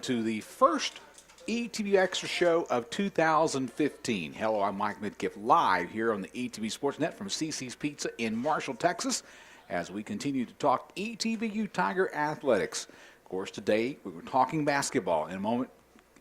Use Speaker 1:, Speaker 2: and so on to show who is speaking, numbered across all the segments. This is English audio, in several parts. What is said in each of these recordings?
Speaker 1: to the first ETBU Extra Show of 2015. Hello, I'm Mike Midkiff, live here on the ETBU Sports Net from CC's Pizza in Marshall, Texas, as we continue to talk ETBU Tiger Athletics. Of course, today we were talking basketball. In a moment,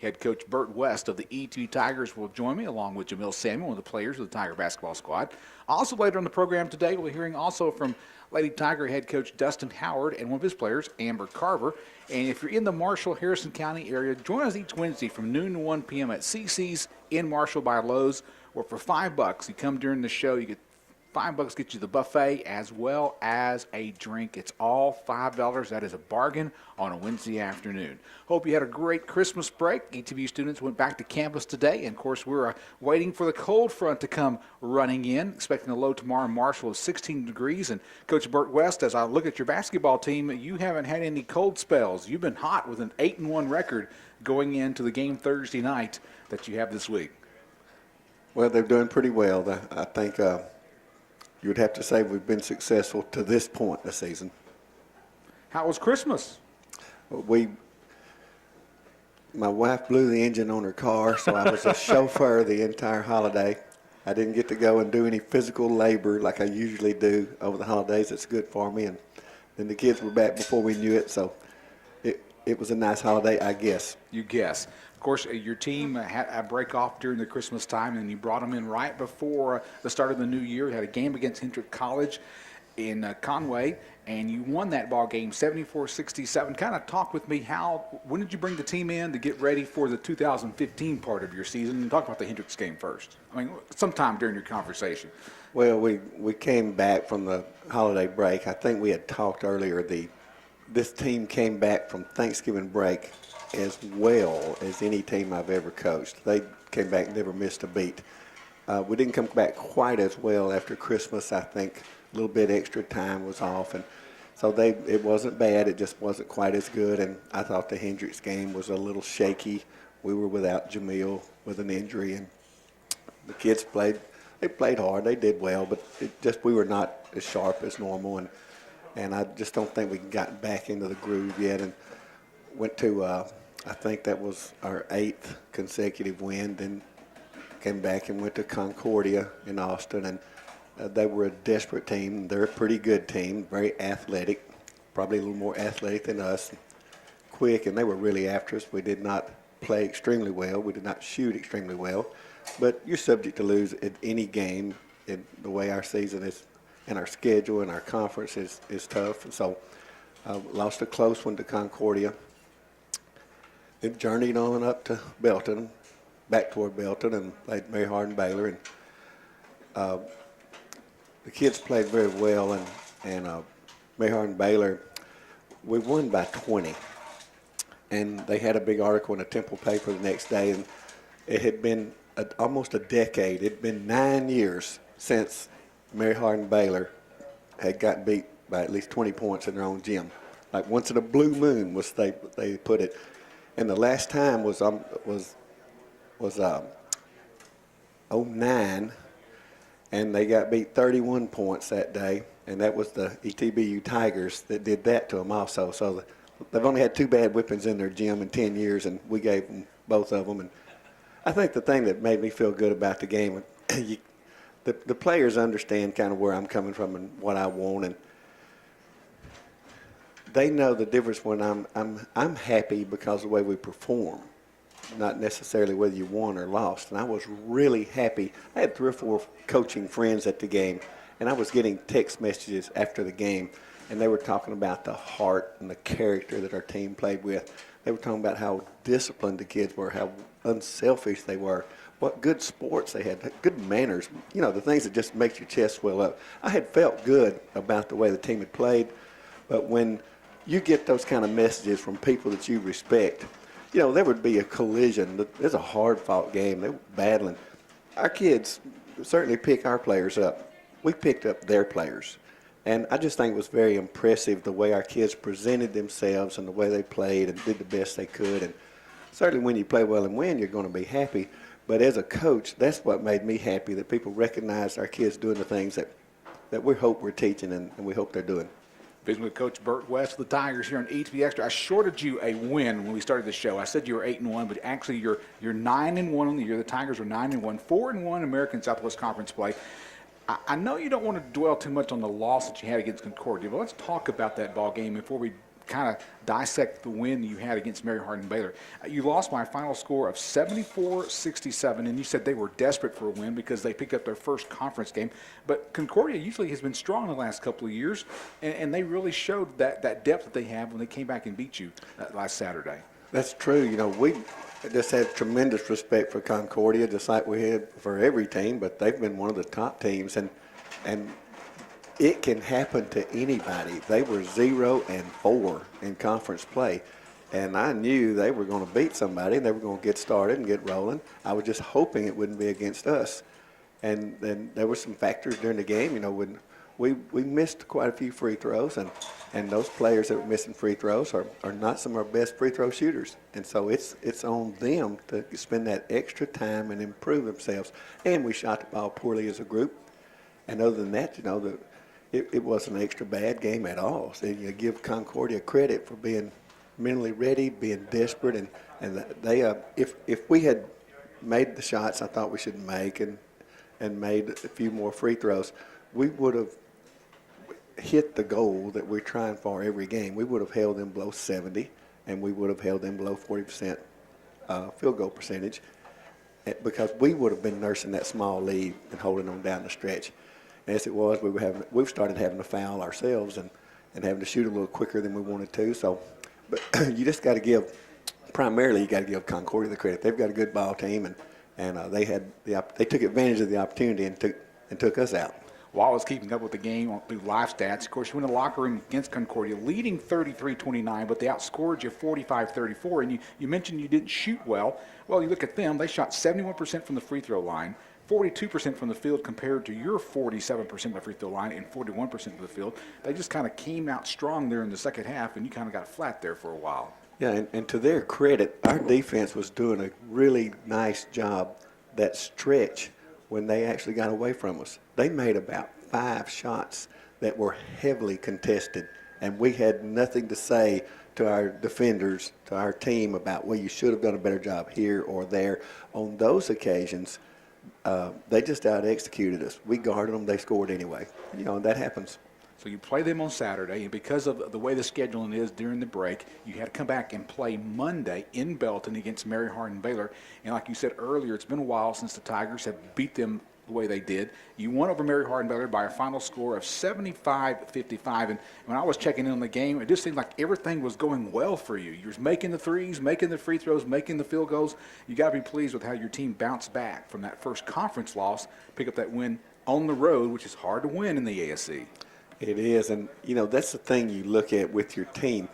Speaker 1: head coach Bert West of the ETBU Tigers will join me, along with Jamil Samuel, one of the players of the Tiger basketball squad. Also later on the program today, we'll be hearing also from Lady Tiger head coach Dustin Howard and one of his players, Amber Carver. And if you're in the Marshall-Harrison County area, join us each Wednesday from noon to 1 p.m. at CC's in Marshall by Lowe's, where for $5, you come during the show, you get $5 gets you the buffet as well as a drink. It's all $5. That is a bargain on a Wednesday afternoon. Hope you had a great Christmas break. ETBU students went back to campus today, and of course we're waiting for the cold front to come running in, expecting a low tomorrow in Marshall of 16 degrees. And Coach Bert West, as I look at your basketball team, you haven't had any cold spells. You've been hot with an 8-1 record going into the game Thursday night that you have this week.
Speaker 2: Well, they're doing pretty well. I think you would have to say we've been successful to this point in the season.
Speaker 1: How was Christmas?
Speaker 2: My wife blew the engine on her car, so I was a chauffeur the entire holiday. I didn't get to go and do any physical labor like I usually do over the holidays. It's good for me. And then the kids were back before we knew it, so it was a nice holiday, I guess.
Speaker 1: You guess. Of course, your team had a break off during the Christmas time, and you brought them in right before the start of the new year. You had a game against Hendrick College in Conway, and you won that ball game 74-67. Kind of talk with me, when did you bring the team in to get ready for the 2015 part of your season? And talk about the Hendricks game first. I mean, sometime during your conversation.
Speaker 2: Well, we came back from the holiday break. I think we had talked earlier. This team came back from Thanksgiving break as well as any team I've ever coached. They came back, never missed a beat. We didn't come back quite as well after Christmas. I think a little bit extra time was off, and so it wasn't bad. It just wasn't quite as good, and I thought the Hendricks game was a little shaky. We were without Jamil with an injury, and the kids played hard. They did well, but we were not as sharp as normal, and I just don't think we got back into the groove yet, and went to I think that was our 8th consecutive win, then came back and went to Concordia in Austin, and they were a desperate team. They're a pretty good team, very athletic, probably a little more athletic than us, quick, and they were really after us. We did not play extremely well. We did not shoot extremely well, but you're subject to lose at any game in the way our season is, and our schedule and our conference is tough, and so lost a close one to Concordia. Then journeyed on up to Belton, back toward Belton, and played Mary Hardin Baylor. And the kids played very well, and Mary Hardin Baylor, we won by 20. And they had a big article in the Temple paper the next day, and it had been almost a decade. It had been 9 years since Mary Hardin Baylor had gotten beat by at least 20 points in their own gym. Like once in a blue moon, they put it. And the last time was 09, and they got beat 31 points that day, and that was the ETBU Tigers that did that to them also. So they've only had 2 bad whippings in their gym in 10 years, and we gave them both of them. And I think the thing that made me feel good about the game, the players understand kind of where I'm coming from and what I want, and they know the difference when I'm happy because of the way we perform, not necessarily whether you won or lost. And I was really happy. I had 3 or 4 coaching friends at the game, and I was getting text messages after the game, and they were talking about the heart and the character that our team played with. They were talking about how disciplined the kids were, how unselfish they were, what good sports they had, good manners, the things that just make your chest swell up. I had felt good about the way the team had played, but when you get those kind of messages from people that you respect, there would be a collision. It's a hard-fought game. They were battling. Our kids certainly pick our players up. We picked up their players. And I just think it was very impressive the way our kids presented themselves and the way they played and did the best they could. And certainly when you play well and win, you're going to be happy. But as a coach, that's what made me happy, that people recognize our kids doing the things that we hope we're teaching and we hope they're doing.
Speaker 1: Visiting with Coach Bert West of the Tigers here on ETBU Extra. I shorted you a win when we started the show. I said you were 8-1, but actually you're 9-1 on the year. The Tigers are 9-1, 4-1 American Southwest Conference play. I know you don't want to dwell too much on the loss that you had against Concordia, but let's talk about that ball game before we kind of dissect the win you had against Mary Hardin Baylor. You lost by a final score of 74-67, and you said they were desperate for a win because they picked up their first conference game. But Concordia usually has been strong the last couple of years, and they really showed that depth that they have when they came back and beat you last Saturday.
Speaker 2: That's true. You know, we just had tremendous respect for Concordia, just like we had for every team, but they've been one of the top teams, and it can happen to anybody. They were 0-4 in conference play, and I knew they were going to beat somebody, and they were going to get started and get rolling. I was just hoping it wouldn't be against us. And then there were some factors during the game, you know, when we missed quite a few free throws, and those players that were missing free throws are not some of our best free throw shooters. And so it's on them to spend that extra time and improve themselves. And we shot the ball poorly as a group. And other than that, you know, it wasn't an extra bad game at all. So you give Concordia credit for being mentally ready, being desperate, and they if we had made the shots I thought we should make and made a few more free throws, we would have hit the goal that we're trying for every game. We would have held them below 70, and we would have held them below 40% field goal percentage, because we would have been nursing that small lead and holding them down the stretch. As it was, we've started having to foul ourselves and having to shoot a little quicker than we wanted to. So, but you just got to give, primarily you got to give Concordia the credit. They've got a good ball team, and they took advantage of the opportunity and took us out.
Speaker 1: While I was keeping up with the game through live stats, of course, you went in the locker room against Concordia, leading 33-29, but they outscored you 45-34. And you mentioned you didn't shoot well. Well, you look at them; they shot 71% from the free throw line, 42% from the field compared to your 47% from the free throw line and 41% from the field. They just kind of came out strong there in the second half, and you kind of got flat there for a while.
Speaker 2: Yeah, and to their credit, our defense was doing a really nice job that stretch when they actually got away from us. They made about 5 shots that were heavily contested, and we had nothing to say to our defenders, to our team about, well, you should have done a better job here or there. On those occasions, they just out-executed us. We guarded them. They scored anyway. You know, and that happens.
Speaker 1: So you play them on Saturday, and because of the way the scheduling is during the break, you had to come back and play Monday in Belton against Mary Hardin Baylor. And like you said earlier, it's been a while since the Tigers have beat them the way they did. You won over Mary Hardin Baylor by a final score of 75-55. And when I was checking in on the game, it just seemed like everything was going well for you. You were making the threes, making the free throws, making the field goals. You got to be pleased with how your team bounced back from that first conference loss, pick up that win on the road, which is hard to win in the ASC.
Speaker 2: It is, and, you know, that's the thing you look at with your team.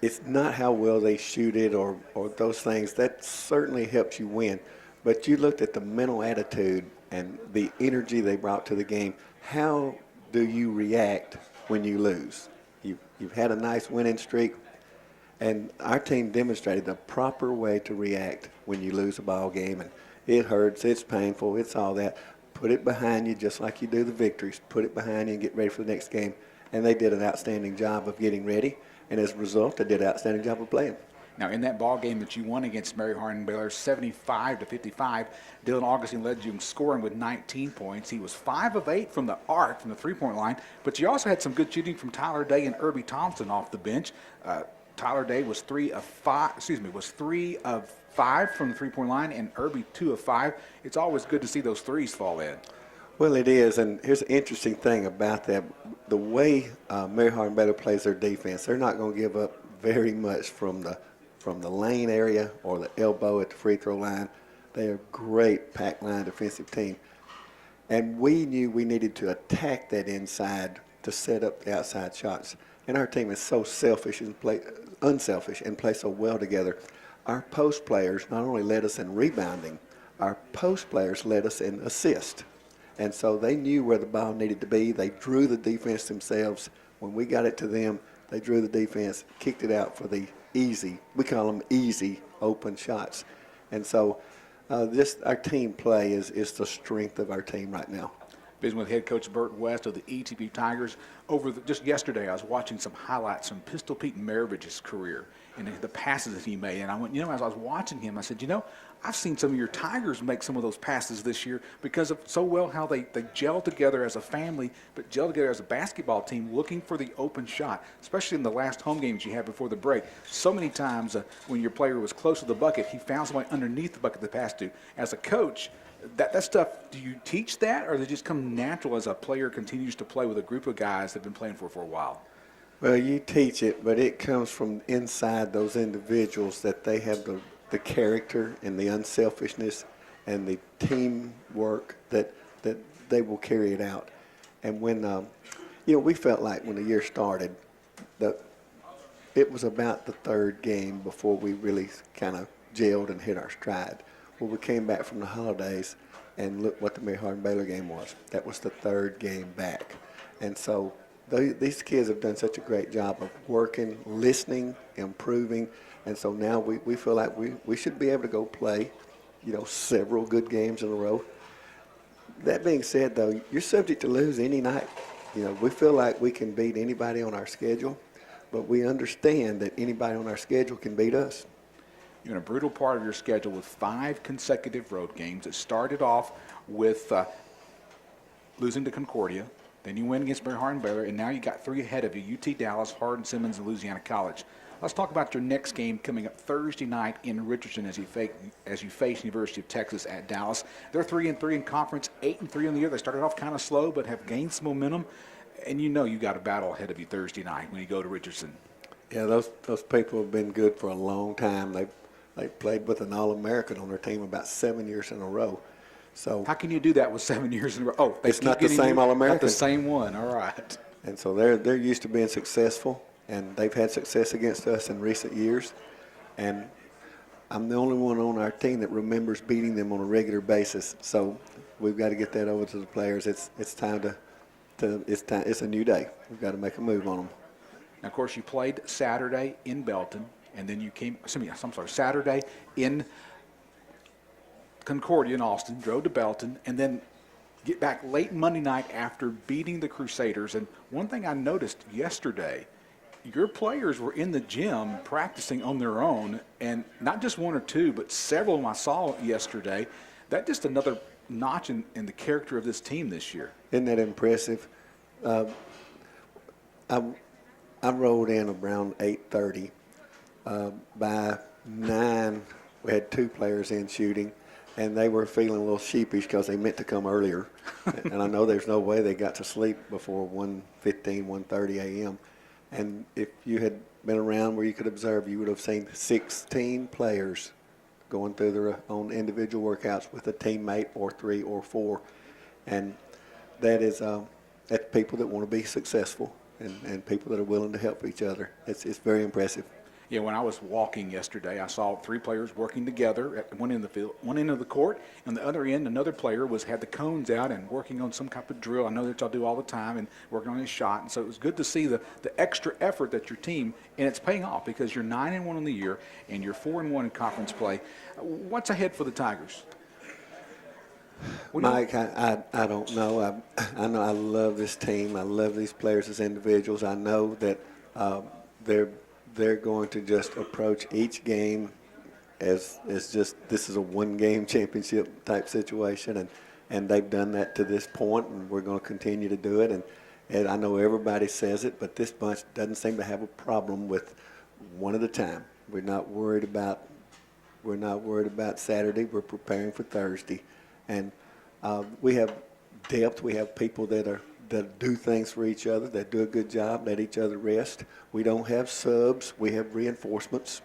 Speaker 2: It's not how well they shoot it or those things. That certainly helps you win. But you looked at the mental attitude and the energy they brought to the game. How do you react when you lose? You've had a nice winning streak, and our team demonstrated the proper way to react when you lose a ball game. And it hurts, it's painful, it's all that. Put it behind you just like you do the victories. Put it behind you and get ready for the next game. And they did an outstanding job of getting ready. And as a result, they did an outstanding job of playing.
Speaker 1: Now, in that ball game that you won against Mary Hardin Baylor, 75-55, Dylan Augustine led you in scoring with 19 points. He was 5 of 8 from the arc, from the three-point line. But you also had some good shooting from Tyler Day and Irby Thompson off the bench. Tyler Day was 3 of 5 from the three-point line, and Irby 2 of 5. It's always good to see those threes fall in.
Speaker 2: Well, it is, and here's an interesting thing about that. The way Mary Hardin Baylor plays their defense, they're not going to give up very much from the lane area or the elbow at the free throw line. They are a great pack line defensive team. And we knew we needed to attack that inside to set up the outside shots. And our team is so unselfish and play so well together. Our post players not only led us in rebounding, our post players led us in assist. And so they knew where the ball needed to be. They drew the defense themselves. When we got it to them, they drew the defense, kicked it out for the easy, we call them easy open shots. And so our team play is the strength of our team right now.
Speaker 1: Visiting with head coach Bert West of the ETBU Tigers. Just yesterday, I was watching some highlights from Pistol Pete Maravich's career and the passes that he made. And I went, as I was watching him, I said, I've seen some of your Tigers make some of those passes this year because of so well how they gel together as a family, but gel together as a basketball team looking for the open shot, especially in the last home games you had before the break. So many times when your player was close to the bucket, he found somebody underneath the bucket to pass to. As a coach, that stuff, do you teach that, or does it just come natural as a player continues to play with a group of guys that have been playing for a while?
Speaker 2: Well, you teach it, but it comes from inside those individuals that they have the character and the unselfishness and the teamwork that they will carry it out. And when, we felt like when the year started that it was about the third game before we really kind of gelled and hit our stride. Well, we came back from the holidays and look what the Mary Hardin-Baylor game was. That was the third game back. And so these kids have done such a great job of working, listening, improving. And so now we feel like we should be able to go play, several good games in a row. That being said, though, you're subject to lose any night. We feel like we can beat anybody on our schedule, but we understand that anybody on our schedule can beat us.
Speaker 1: You're in a brutal part of your schedule with 5 consecutive road games. It started off with losing to Concordia. Then you win against Mary Hardin-Baylor, and now you got 3 ahead of you, UT Dallas, Hardin-Simmons, and Louisiana College. Let's talk about your next game coming up Thursday night in Richardson as you face University of Texas at Dallas. They're 3-3 in conference, 8-3 on the year. They started off kind of slow but have gained some momentum, and you got a battle ahead of you Thursday night when you go to Richardson.
Speaker 2: Yeah, those people have been good for a long time. They played with an All-American on their team about 7 years in a row. So
Speaker 1: how can you do that with 7 years in a row? Oh,
Speaker 2: it's not the same All-American.
Speaker 1: Not the same one. All right.
Speaker 2: And so they're used to being successful, and they've had success against us in recent years. And I'm the only one on our team that remembers beating them on a regular basis. So we've got to get that over to the players. It's time it's a new day. We've got to make a move on them.
Speaker 1: Now, of course, you played Saturday in Belton, and then you Saturday in Concordia in Austin, drove to Belton, and then get back late Monday night after beating the Crusaders. And one thing I noticed yesterday, your players were in the gym practicing on their own, and not just 1 or 2, but several of them I saw yesterday. That's just another notch in the character of this team this year.
Speaker 2: Isn't that impressive? I rolled in around 8:30. By 9, we had 2 players in shooting, and they were feeling a little sheepish because they meant to come earlier. And I know there's no way they got to sleep before 1:15, 1:30 a.m. And if you had been around where you could observe, you would have seen 16 players going through their own individual workouts with a teammate or 3 or 4. And that's people that want to be successul and people that are willing to help each other. It's very impressive.
Speaker 1: Yeah, when I was walking yesterday, I saw 3 players working together at one end of the field, one end of the court, and the other end, another player had the cones out and working on some type of drill. I know that y'all do all the time and working on his shot, and so it was good to see the extra effort that your team, and it's paying off because you're 9-1 on the year and you're 4-1 in conference play. What's ahead for the Tigers?
Speaker 2: Mike, I don't know. I know I love this team. I love these players as individuals. I know that they're going to just approach each game as just this is a one-game championship type situation, and they've done that to this point, and we're going to continue to do it. And I know everybody says it, but this bunch doesn't seem to have a problem with one at a time. We're not worried about Saturday. We're preparing for Thursday. And we have depth. We have people that do things for each other, that do a good job, let each other rest. We don't have subs. We have reinforcements.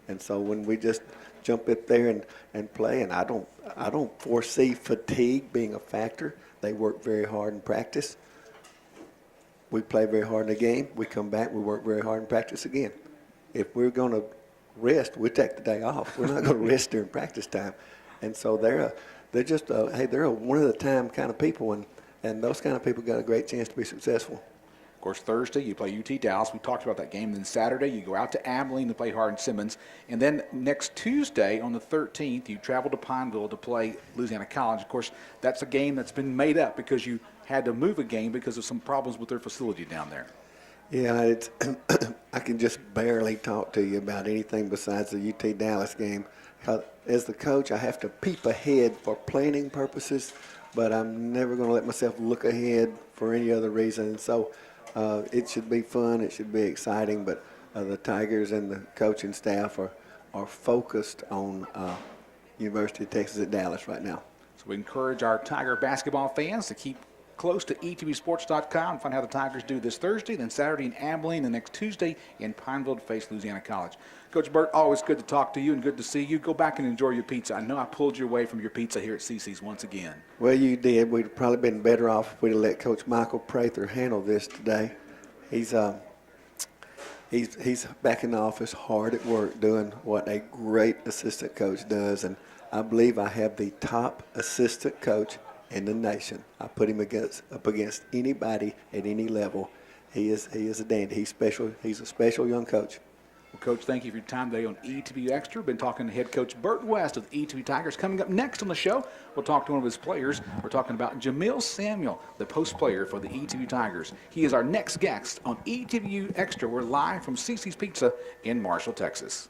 Speaker 2: And so when we just jump up there and play, and I don't foresee fatigue being a factor. They work very hard in practice. We play very hard in the game. We come back. We work very hard in practice again. If we're going to rest, we take the day off. We're not going to rest during practice time. And so they're a one-at-a-time kind of people, and those kind of people got a great chance to be successful.
Speaker 1: Of course, Thursday you play UT Dallas. We talked about that game. Then Saturday you go out to Abilene to play Hardin-Simmons. And then next Tuesday on the 13th you travel to Pineville to play Louisiana College. Of course, that's a game that's been made up because you had to move a game because of some problems with their facility down there.
Speaker 2: Yeah, it's I can just barely talk to you about anything besides the UT Dallas game. As the coach, I have to peep ahead for planning purposes, but I'm never going to let myself look ahead for any other reason. And so it should be fun. It should be exciting. But the Tigers and the coaching staff are focused on University of Texas at Dallas right now.
Speaker 1: So we encourage our Tiger basketball fans to keep close to etbsports.com and find out how the Tigers do this Thursday, then Saturday in Abilene, the next Tuesday in Pineville to face Louisiana College. Coach Bert, always good to talk to you and good to see you. Go back and enjoy your pizza. I know I pulled you away from your pizza here at CC's once again.
Speaker 2: Well, you did. We'd have probably been better off if we'd have let Coach Michael Prather handle this today. He's back in the office hard at work doing what a great assistant coach does, and I believe I have the top assistant coach in the nation. I put him up against anybody at any level. He is a dandy. He's special. He's a special young coach.
Speaker 1: Well, Coach, thank you for your time today on ETBU Extra. Been talking to head coach Bert West of the ETBU Tigers. Coming up next on the show, we'll talk to one of his players. We're talking about Jamil Samuel, the post player for the ETBU Tigers. He is our next guest on ETBU Extra. We're live from CC's Pizza in Marshall, Texas.